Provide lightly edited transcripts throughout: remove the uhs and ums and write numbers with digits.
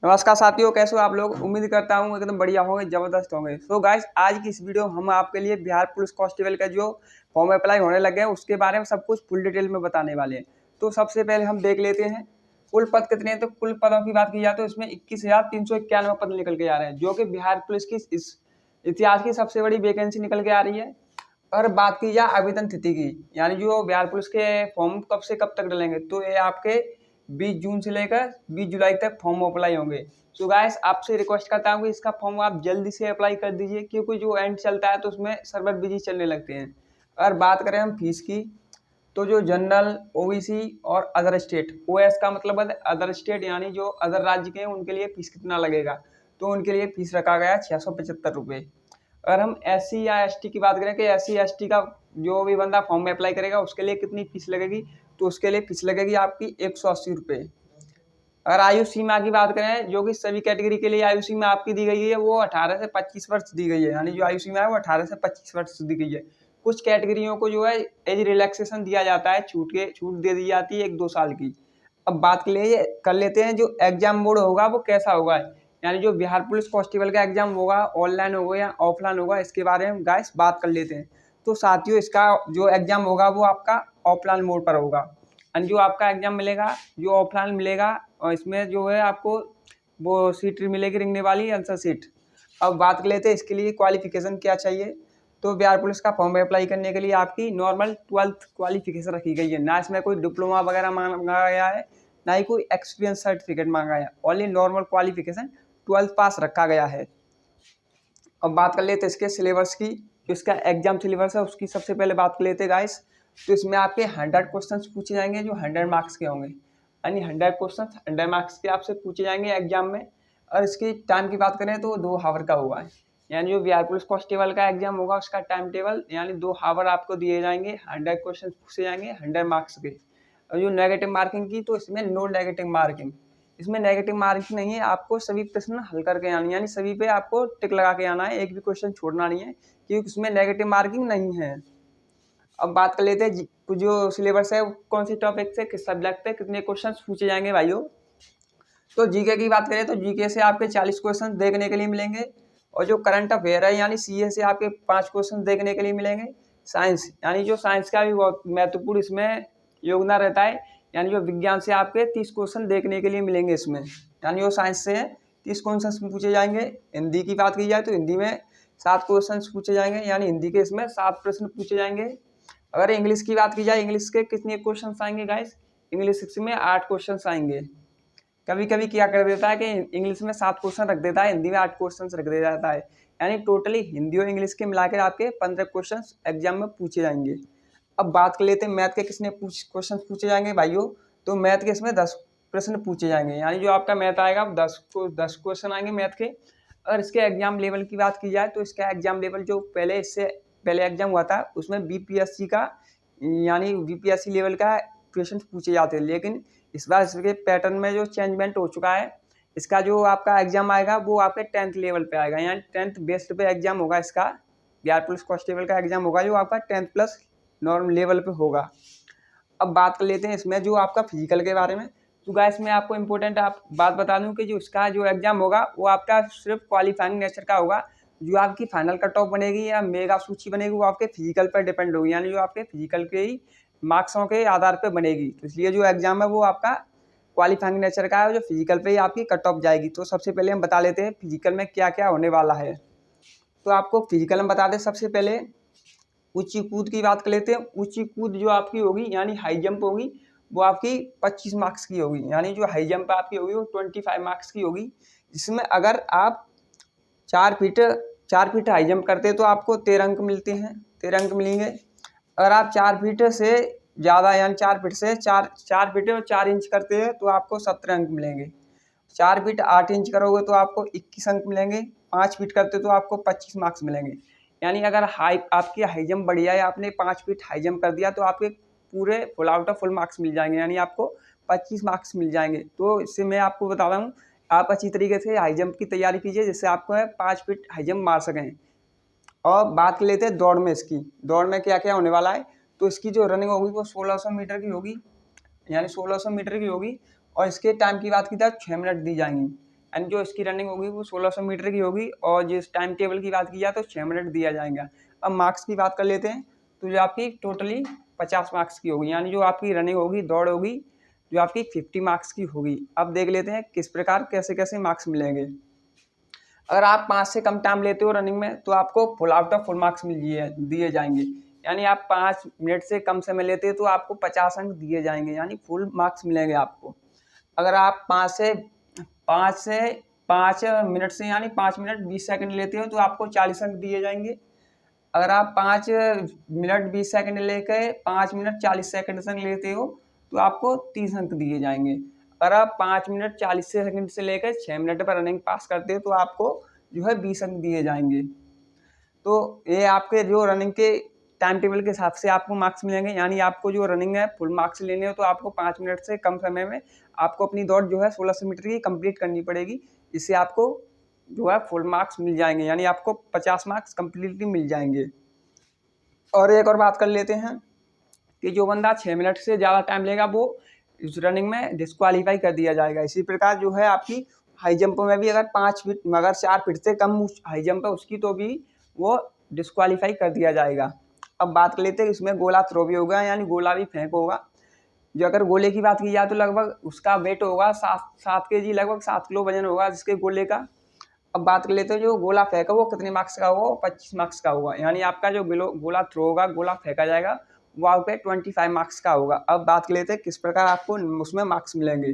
नमस्कार साथियों, कैसे हो आप लोग। उम्मीद करता हूँ एकदम बढ़िया होंगे, जबरदस्त होंगे। सो गाइस, आज की इस वीडियो में हम आपके लिए बिहार पुलिस कांस्टेबल का जो फॉर्म अप्लाई होने लगे हैं उसके बारे में सब कुछ फुल डिटेल में बताने वाले हैं। तो सबसे पहले हम देख लेते हैं कुल पद कितने हैं। तो कुल पदों की बात की जाए तो इसमें 21,391 पद निकल के आ रहे हैं, जो कि बिहार पुलिस की इस इतिहास की सबसे बड़ी वैकेंसी निकल के आ रही है। और बात की जाए आवेदन तिथि की, यानी जो बिहार पुलिस के फॉर्म कब से कब तक डलेंगे, तो ये आपके 20 जून से लेकर 20 जुलाई तक फॉर्म अप्लाई होंगे। सो गाइस, आपसे रिक्वेस्ट करता हूँ कि इसका फॉर्म आप जल्दी से अप्लाई कर दीजिए, क्योंकि जो एंड चलता है तो उसमें सर्वर बिजी चलने लगते हैं। अगर बात करें हम फीस की, तो जो जनरल, ओबीसी और अदर स्टेट, ओएस का मतलब है अदर स्टेट, यानी जो अदर राज्य के हैं उनके लिए फीस कितना लगेगा, तो उनके लिए फीस रखा गया है 675 रुपये। अगर हम एससी या एसटी की बात करें कि एससी एसटी का जो भी बंदा फॉर्म में अप्लाई करेगा उसके लिए कितनी फीस लगेगी, तो उसके लिए फीस लगेगी आपकी 180 रुपये। अगर आयु सीमा की बात करें, जो कि सभी कैटेगरी के लिए आयु सीमा आपकी दी गई है, वो 18 से 25 वर्ष दी गई है। यानी जो आयु सीमा है वो 18 से 25 वर्ष दी गई है। कुछ कैटेगरियों को जो है एज रिलैक्सेशन दिया जाता है, छूट दे दी जाती है 1-2 साल की। अब बात कर लेते हैं जो एग्जाम मोड होगा वो कैसा होगा। यानी जो बिहार पुलिस कांस्टेबल का एग्जाम होगा, ऑनलाइन होगा या ऑफलाइन होगा, इसके बारे में गाइस बात कर लेते हैं। तो साथियों, इसका जो एग्जाम होगा वो आपका ऑफलाइन मोड पर होगा। एंड जो आपका एग्जाम मिलेगा, जो ऑफलाइन मिलेगा, और इसमें जो है आपको वो सीट मिलेगी रिंगने वाली, आंसर सीट। अब बात कर लेते हैं इसके लिए क्वालिफिकेशन क्या चाहिए। तो बिहार पुलिस का फॉर्म अप्लाई करने के लिए आपकी नॉर्मल 12th क्वालिफिकेशन रखी गई है। ना इसमें कोई डिप्लोमा वगैरह मांगा गया है, ना ही कोई एक्सपीरियंस सर्टिफिकेट मांगा गया है। ओनली नॉर्मल क्वालिफिकेशन 12th पास रखा गया है। अब बात कर लेते हैं इसके सिलेबस की। जो इसका एग्जाम सिलेबस है उसकी सबसे पहले बात कर लेते हैं गाइस। तो इसमें आपके 100 क्वेश्चंस पूछे जाएंगे जो 100 मार्क्स के होंगे। यानी 100 क्वेश्चंस 100 मार्क्स के आपसे पूछे जाएंगे एग्जाम में। और इसकी टाइम की बात करें तो 2 हावर का हुआ है। यानी जो बिहार पुलिस कांस्टेबल का एग्जाम होगा उसका टाइम टेबल, यानी 2 हावर आपको दिए जाएंगे, 100 क्वेश्चन पूछे जाएंगे 100 मार्क्स के। और जो नेगेटिव मार्किंग की, तो इसमें नो नेगेटिव मार्किंग। इसमें नेगेटिव मार्किंग नहीं है, आपको सभी प्रश्न हल करके आनी है, यानी सभी पे आपको टिक लगा के आना है, एक भी क्वेश्चन छोड़ना नहीं है, क्योंकि उसमें नेगेटिव मार्किंग नहीं है। अब बात कर लेते हैं जो सिलेबस है कौन से टॉपिक से, किस सब्जेक्ट से कितने क्वेश्चन पूछे जाएंगे भाइयों। तो जीके की बात करें तो जीके से आपके 40 क्वेश्चन देखने के लिए मिलेंगे। और जो करंट अफेयर है यानी सीए से आपके 5 क्वेश्चन देखने के लिए मिलेंगे। साइंस, यानी जो साइंस का भी बहुत महत्वपूर्ण इसमें योगदान रहता है। यानी जो विज्ञान से आपके 30 क्वेश्चन देखने के लिए मिलेंगे इसमें। यानी वो साइंस से 30 क्वेश्चन पूछे जाएंगे। हिंदी की बात की जाए तो हिंदी में 7 क्वेश्चन पूछे जाएंगे, यानी हिंदी के इसमें 7 प्रश्न पूछे जाएंगे। अगर इंग्लिश की बात की जाए, इंग्लिश के कितने क्वेश्चन आएंगे गाइस, इंग्लिश में 8 क्वेश्चन आएंगे। कभी कभी क्या कर देता है कि इंग्लिश में 7 क्वेश्चन रख देता है, हिंदी में 8 क्वेश्चन रख दे जाता है। यानी टोटली हिंदी और इंग्लिश के मिलाकर आपके 15 क्वेश्चन एग्जाम में पूछे जाएंगे। अब बात कर लेते हैं मैथ के कितने क्वेश्चन पूछे जाएंगे भाइयों। तो मैथ के इसमें 10 प्रश्न पूछे जाएंगे, यानी जो आपका मैथ आएगा 10 क्वेश्चन आएंगे मैथ के। अगर इसके एग्जाम लेवल की बात की जाए तो इसका एग्जाम लेवल जो इससे पहले एग्जाम हुआ था उसमें बीपीएससी का, यानी बीपीएससी लेवल का क्वेश्चन पूछे जाते हैं। लेकिन इस बार इसके पैटर्न में जो चेंजमेंट हो चुका है, इसका जो आपका एग्जाम आएगा वो आपके 10th लेवल पे आएगा, यानी 10th बेस्ड पे एग्जाम होगा इसका। बिहार पुलिस कांस्टेबल का एग्जाम होगा जो आपका 10th प्लस नॉर्मल लेवल पे होगा। अब बात कर लेते हैं इसमें जो आपका फिजिकल के बारे में। तो गाइस, मैं आपको इम्पोर्टेंट आप बात बता दूं कि जो इसका जो एग्जाम होगा वो आपका सिर्फ क्वालिफाइंग नेचर का होगा। जो आपकी फाइनल कट ऑफ बनेगी या मेगा सूची बनेगी वो आपके फिजिकल पर डिपेंड होगी, यानी जो आपके फिजिकल के ही मार्क्सों के आधार पर बनेगी। तो इसलिए जो एग्जाम है वो आपका क्वालिफाइंग नेचर का है, जो फिजिकल पे ही आपकी कट ऑफ जाएगी। तो सबसे पहले हम बता लेते हैं फिजिकल में क्या क्या होने वाला है। तो आपको फिजिकल में बता दें, सबसे पहले ऊंची कूद की बात कर लेते हैं। ऊंची कूद जो आपकी होगी यानी हाई जंप होगी, वो आपकी 25 मार्क्स की होगी। यानी जो हाई जंप आपकी होगी वो 25 मार्क्स की होगी। जिसमें अगर आप 4 फीट हाई जंप करते हैं तो आपको 13 अंक मिलते हैं, 13 अंक मिलेंगे। अगर आप 4 फीट से ज़्यादा यानी 4 फीट से 4 फीट और 4 इंच करते हैं तो आपको 17 अंक मिलेंगे। 4 फीट 8 इंच करोगे तो आपको 21 अंक मिलेंगे। 5 फीट करते तो आपको 25 मार्क्स मिलेंगे। यानी अगर आपकी हाई जंप बढ़िया है, आपने 5 फीट हाई जंप कर दिया तो आपके पूरे full out of full marks मिल जाएंगे, यानी आपको 25 मार्क्स मिल जाएंगे। तो इससे मैं आपको बता रहा हूँ, आप अच्छी तरीके से हाई जंप की तैयारी कीजिए जिससे आपको 5 फीट हाई जंप मार सकें। और बात कर लेते हैं दौड़ में। इसकी दौड़ में क्या क्या होने वाला है। तो इसकी जो रनिंग होगी वो 1600 मीटर की होगी, यानी 1600 मीटर की होगी। और इसके टाइम की बात की जाए 6 मिनट दी जाएंगी। यानी जो इसकी रनिंग होगी वो 1600 मीटर की होगी, और जिस टाइम टेबल की बात की जाए तो 6 मिनट दिया जाएगा। अब मार्क्स की बात कर लेते हैं, तो जो आपकी टोटली 50 मार्क्स की होगी, यानी जो आपकी रनिंग होगी, दौड़ होगी, जो आपकी 50 मार्क्स की होगी। अब देख लेते हैं किस प्रकार कैसे कैसे मार्क्स मिलेंगे। अगर आप 5 से कम टाइम लेते हो रनिंग में तो आपको full out of full marks दिए जाएंगे, यानी आप 5 मिनट से कम समय लेते हो तो आपको 50 अंक दिए जाएंगे, यानी फुल मार्क्स मिलेंगे आपको। अगर आप 5 मिनट से यानी 5 मिनट 20 सेकंड लेते हो तो आपको 40 अंक दिए जाएंगे। अगर आप 5 मिनट 20 सेकंड लेकर 5 मिनट 40 सेकंड तक लेते हो तो आपको 30 अंक दिए जाएंगे। अगर आप 5 मिनट 40 सेकंड से लेकर 6 मिनट पर रनिंग पास करते हो तो आपको जो है 20 अंक दिए जाएंगे। तो ये आपके जो रनिंग के टाइम टेबल के हिसाब से आपको मार्क्स मिलेंगे, यानी आपको जो रनिंग है फुल मार्क्स लेने हो तो आपको 5 मिनट से कम समय में आपको अपनी दौड़ जो है 1600 मीटर की कंप्लीट करनी पड़ेगी, इससे आपको जो है फुल मार्क्स मिल जाएंगे, यानी आपको 50 मार्क्स कंप्लीटली मिल जाएंगे। और एक और बात कर लेते हैं कि जो बंदा 6 मिनट से ज़्यादा टाइम लेगा वो इस रनिंग में डिस्क्वालीफाई कर दिया जाएगा। इसी प्रकार जो है आपकी हाई जंप में भी अगर 5 फीट अगर 4 फीट से कम हाई जंप है उसकी तो भी वो डिस्क्वालीफाई कर दिया जाएगा। अब बात कर लेते हैं इसमें गोला थ्रो भी होगा, यानी गोला भी फेंक होगा। जो अगर गोले की बात की जाए तो लगभग उसका वेट होगा 7 kg, लगभग 7 किलो वजन होगा जिसके गोले का। अब बात कर लेते हैं जो गोला फेंका वो कितने मार्क्स का होगा, 25 मार्क्स का होगा, यानी आपका जो गोला थ्रो होगा, गोला फेंका जाएगा वो आप पे 25 मार्क्स का होगा। अब बात कर लेते हैं किस प्रकार आपको उसमें मार्क्स मिलेंगे।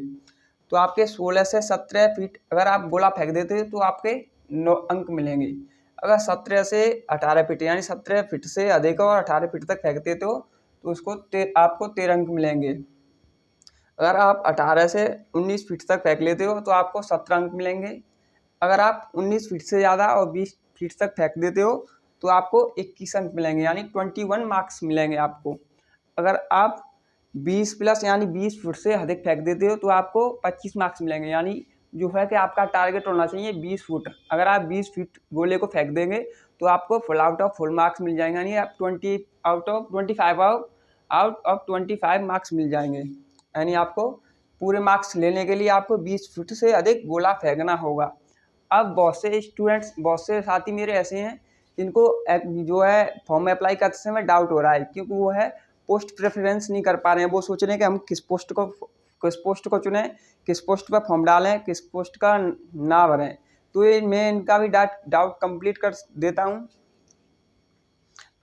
तो आपके 16 से 17 फीट अगर आप गोला फेंक देते हो तो आपके 9 अंक मिलेंगे। अगर 17 से 18 फीट यानी 17 फीट से अधिक और 18 फीट तक फेंक देते हो तो उसको आपको 13 अंक मिलेंगे। अगर आप 18 से 19 फीट तक फेंक लेते हो तो आपको 17 अंक मिलेंगे। अगर आप 19 फीट से ज़्यादा और 20 फीट तक फेंक देते हो तो आपको 21 अंक मिलेंगे, यानी 21 मार्क्स मिलेंगे आपको। अगर आप 20 प्लस यानी 20 फीट से अधिक फेंक देते हो तो आपको 25 मार्क्स मिलेंगे, यानी जो है कि आपका टारगेट होना चाहिए 20 फुट। अगर आप 20 फीट गोले को फेंक देंगे तो आपको full out of full marks मिल जाएंगे, यानी आप 25 आउट ऑफ 25 मार्क्स मिल जाएंगे। यानी आपको पूरे मार्क्स लेने के लिए आपको 20 फीट से अधिक गोला फेंकना होगा। अब बहुत से साथी मेरे ऐसे हैं जिनको जो है फॉर्म अप्लाई करते समय डाउट हो रहा है, क्योंकि वो है पोस्ट प्रेफरेंस नहीं कर पा रहे हैं। वो सोच रहे हैं कि हम किस पोस्ट को चुनें, किस पोस्ट पर फॉर्म डालें, किस पोस्ट का ना भरें। तो ये मैं इनका भी डाउट कंप्लीट कर देता हूँ।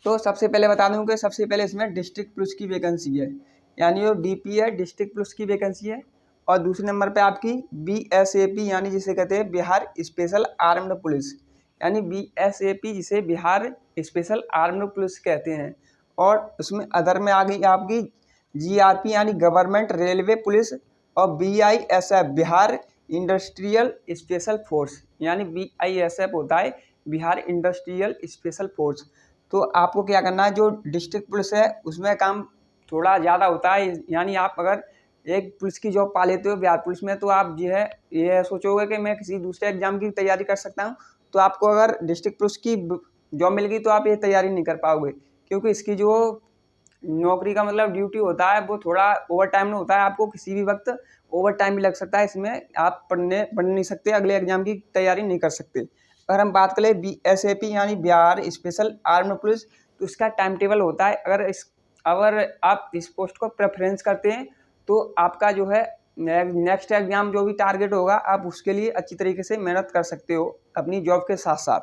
तो सबसे पहले बता दूं कि सबसे पहले इसमें डिस्ट्रिक्ट पुलिस की वैकेंसी है, यानी जो डीपी है डिस्ट्रिक्ट पुलिस की वैकेंसी है। और दूसरे नंबर पे आपकी बीएसएपी यानी जिसे कहते हैं बिहार स्पेशल आर्म्ड पुलिस, यानी बीएसएपी जिसे बिहार स्पेशल आर्म्ड पुलिस कहते हैं। और उसमें अदर में आ गई आपकी जीआरपी यानी गवर्नमेंट रेलवे पुलिस, और बीआईएसएफ बिहार इंडस्ट्रियल स्पेशल फोर्स, यानी बीआईएसएफ होता है बिहार इंडस्ट्रियल स्पेशल फोर्स। तो आपको क्या करना है, जो डिस्ट्रिक्ट पुलिस है उसमें काम थोड़ा ज़्यादा होता है, यानी आप अगर एक पुलिस की जॉब पा लेते हो बिहार पुलिस में तो आप जो है ये सोचोगे कि मैं किसी दूसरे एग्जाम की तैयारी कर सकता हूँ। तो आपको अगर डिस्ट्रिक्ट पुलिस की जॉब मिल गई तो आप ये तैयारी नहीं कर पाओगे, क्योंकि इसकी जो नौकरी का मतलब ड्यूटी होता है वो थोड़ा ओवर टाइम में होता है। आपको किसी भी वक्त ओवर टाइम भी लग सकता है, इसमें आप पढ़ नहीं सकते, अगले एग्जाम की तैयारी नहीं कर सकते। अगर हम बात करें बीएसएपी यानी बिहार स्पेशल आर्म्ड पुलिस, तो इसका टाइम टेबल होता है। अगर आप इस पोस्ट को प्रेफरेंस करते हैं तो आपका जो है नेक्स्ट एग्जाम जो भी टारगेट होगा आप उसके लिए अच्छी तरीके से मेहनत कर सकते हो अपनी जॉब के साथ साथ।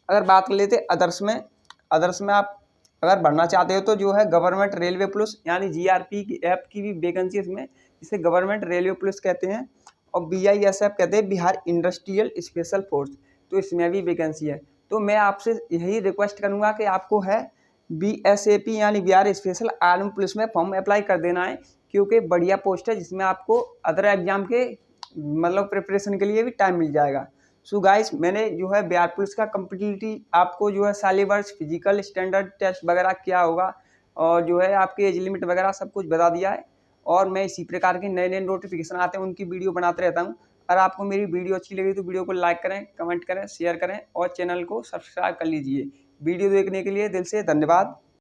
अगर बात कर लेते अदर्स में आप अगर बढ़ना चाहते हो तो जो है गवर्नमेंट रेलवे पुलिस यानी जीआरपी की ऐप की भी वैकेंसी इसमें, जिसे गवर्नमेंट रेलवे पुलिस कहते हैं। और बीआईएसएफ कहते हैं बिहार इंडस्ट्रियल स्पेशल फोर्स, तो इसमें भी वैकेंसी है। तो मैं आपसे यही रिक्वेस्ट करूंगा कि आपको है बीएसएपी यानी बिहार स्पेशल आर्म पुलिस में फॉर्म अप्लाई कर देना है, क्योंकि बढ़िया पोस्ट है जिसमें आपको अदर एग्जाम के मतलब प्रिपरेशन के लिए भी टाइम मिल जाएगा। सो गाइस, मैंने जो है बिहार पुलिस का कम्पिटिटिव आपको जो है सालिवर्स फिजिकल स्टैंडर्ड टेस्ट वगैरह क्या होगा और जो है आपकी एज लिमिट वगैरह सब कुछ बता दिया है। और मैं इसी प्रकार के नए नए नोटिफिकेशन आते हैं उनकी वीडियो बनाते रहता हूँ। अगर आपको मेरी वीडियो अच्छी लगी तो वीडियो को लाइक करें, कमेंट करें, शेयर करें और चैनल को सब्सक्राइब कर लीजिए। वीडियो देखने के लिए दिल से धन्यवाद।